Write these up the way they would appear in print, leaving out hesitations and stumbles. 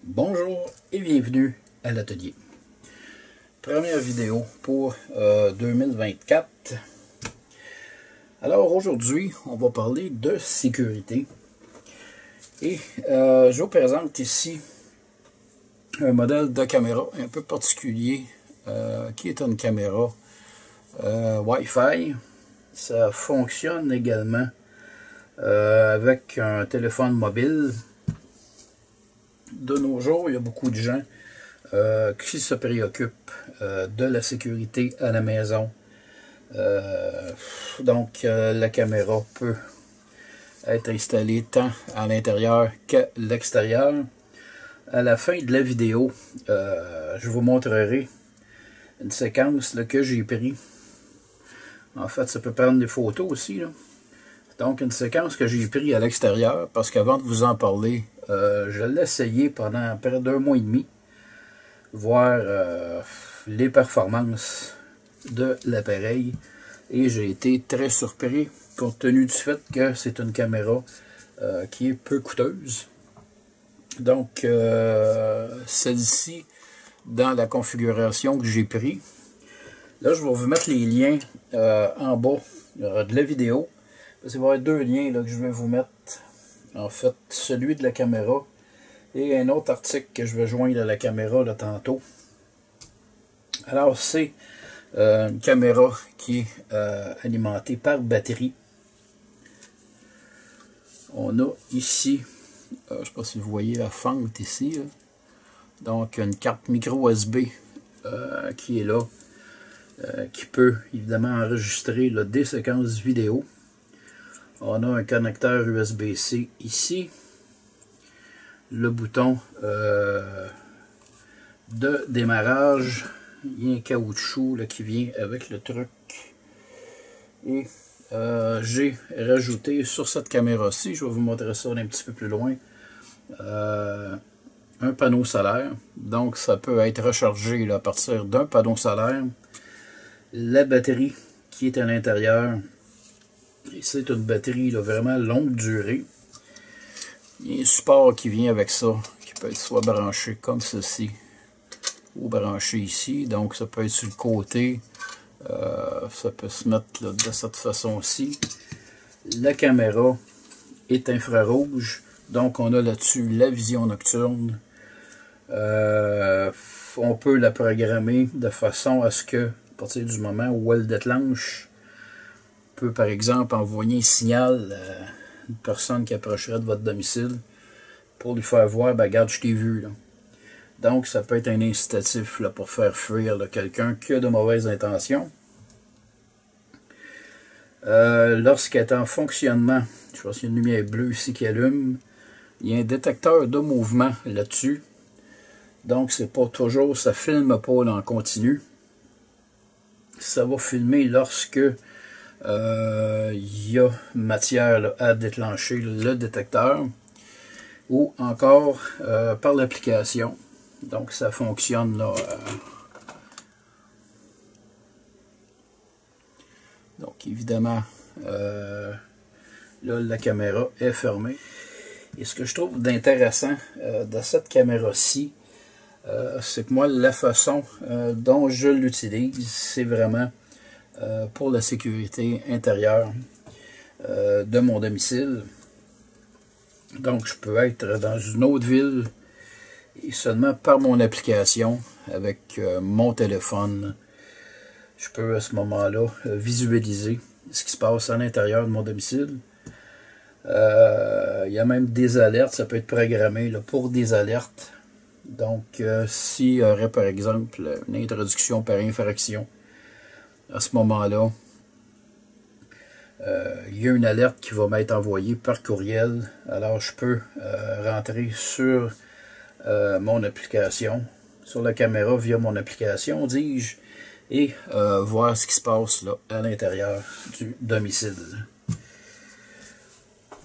Bonjour et bienvenue à l'atelier. Première vidéo pour 2024. Alors aujourd'hui, on va parler de sécurité. Et je vous présente ici un modèle de caméra un peu particulier qui est une caméra Wi-Fi. Ça fonctionne également avec un téléphone mobile. De nos jours, il y a beaucoup de gens qui se préoccupent de la sécurité à la maison. Donc, la caméra peut être installée tant à l'intérieur qu'à l'extérieur. À la fin de la vidéo, je vous montrerai une séquence là, que j'ai pris. En fait, ça peut prendre des photos aussi, là. Donc, une séquence que j'ai prise à l'extérieur, parce qu'avant de vous en parler, je l'ai essayé pendant près d'1 mois et demi, voir les performances de l'appareil, et j'ai été très surpris, compte tenu du fait que c'est une caméra qui est peu coûteuse. Donc, celle-ci, dans la configuration que j'ai prise, là, je vais vous mettre les liens en bas de la vidéo. Il va y avoir 2 liens là, que je vais vous mettre. En fait, celui de la caméra et un autre article que je vais joindre à la caméra là, tantôt. Alors, c'est une caméra qui est alimentée par batterie. On a ici, je ne sais pas si vous voyez la fente ici, là. Donc une carte micro USB qui est là, qui peut évidemment enregistrer là, des séquences vidéo. On a un connecteur USB-C ici, le bouton de démarrage, il y a un caoutchouc là, qui vient avec le truc. Et j'ai rajouté sur cette caméra-ci, je vais vous montrer ça un petit peu plus loin, un panneau solaire. Donc ça peut être rechargé là, à partir d'un panneau solaire. La batterie qui est à l'intérieur, c'est une batterie là, vraiment longue durée. Il y a un support qui vient avec ça, qui peut être soit branché comme ceci, ou branché ici. Donc ça peut être sur le côté, ça peut se mettre là, de cette façon-ci. La caméra est infrarouge, donc on a là-dessus la vision nocturne. On peut la programmer de façon à ce que, à partir du moment où elle déclenche, peut par exemple envoyer un signal à une personne qui approcherait de votre domicile pour lui faire voir, ben, regarde, je t'ai vu là. Donc ça peut être un incitatif là, pour faire fuir quelqu'un qui a de mauvaises intentions. Lorsqu'elle est en fonctionnement, je pense qu'il y a une lumière bleue ici qui allume, il y a un détecteur de mouvement là-dessus. Donc c'est pas toujours, ça filme pas là, en continu. Ça va filmer lorsque il y a matière là, à déclencher le détecteur, ou encore par l'application. Donc ça fonctionne là. Donc évidemment, là la caméra est fermée. Et ce que je trouve d'intéressant de cette caméra-ci, c'est que moi, la façon dont je l'utilise, c'est vraiment pour la sécurité intérieure de mon domicile. Donc, je peux être dans une autre ville et seulement par mon application, avec mon téléphone, je peux à ce moment-là visualiser ce qui se passe à l'intérieur de mon domicile. Il y a même des alertes, ça peut être programmé là, pour des alertes. Donc, s'il y aurait par exemple une introduction par infraction, à ce moment-là, il y a une alerte qui va m'être envoyée par courriel. Alors, je peux rentrer sur mon application, sur la caméra via mon application, dis-je, et voir ce qui se passe là, à l'intérieur du domicile.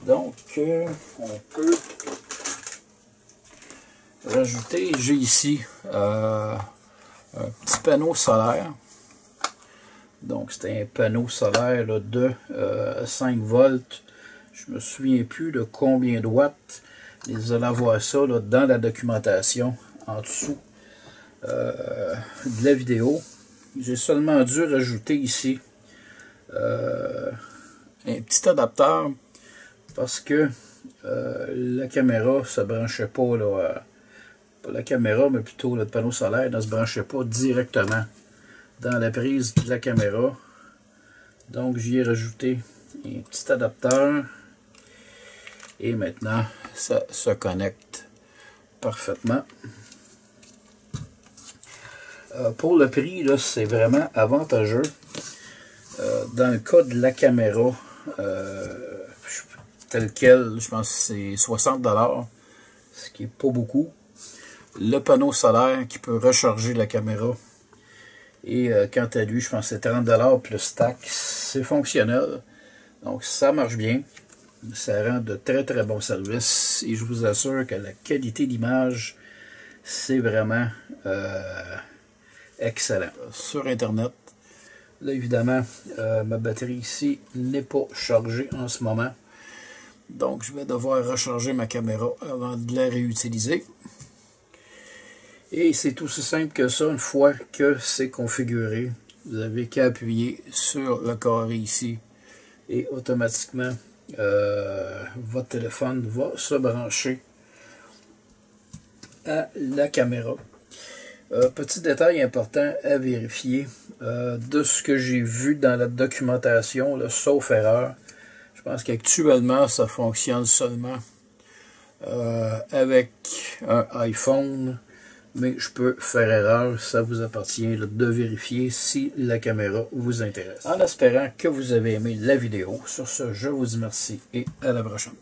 Donc, on peut rajouter, j'ai ici un petit panneau solaire. Donc c'était un panneau solaire là, de 5 volts. Je me souviens plus de combien de watts. Vous allez voir ça là, dans la documentation en dessous de la vidéo. J'ai seulement dû rajouter ici un petit adapteur parce que la caméra se branchait pas là, pas la caméra mais plutôt le panneau solaire ne se branchait pas directement dans la prise de la caméra. Donc j'y ai rajouté un petit adapteur et maintenant ça se connecte parfaitement. Pour le prix, c'est vraiment avantageux. Dans le cas de la caméra, tel quel, je pense que c'est 60 $, ce qui n'est pas beaucoup. Le panneau solaire qui peut recharger la caméra. Et quant à lui, je pense que c'est 30 $ plus taxe. C'est fonctionnel. Donc ça marche bien. Ça rend de très très bons services. Et je vous assure que la qualité d'image, c'est vraiment excellent. Sur Internet, là évidemment, ma batterie ici n'est pas chargée en ce moment. Donc je vais devoir recharger ma caméra avant de la réutiliser. Et c'est aussi simple que ça, une fois que c'est configuré, vous n'avez qu'à appuyer sur le carré ici et automatiquement votre téléphone va se brancher à la caméra. Petit détail important à vérifier, de ce que j'ai vu dans la documentation, là, sauf erreur, je pense qu'actuellement ça fonctionne seulement avec un iPhone, mais je peux faire erreur, ça vous appartient là, de vérifier si la caméra vous intéresse. En espérant que vous avez aimé la vidéo, sur ce je vous dis merci et à la prochaine.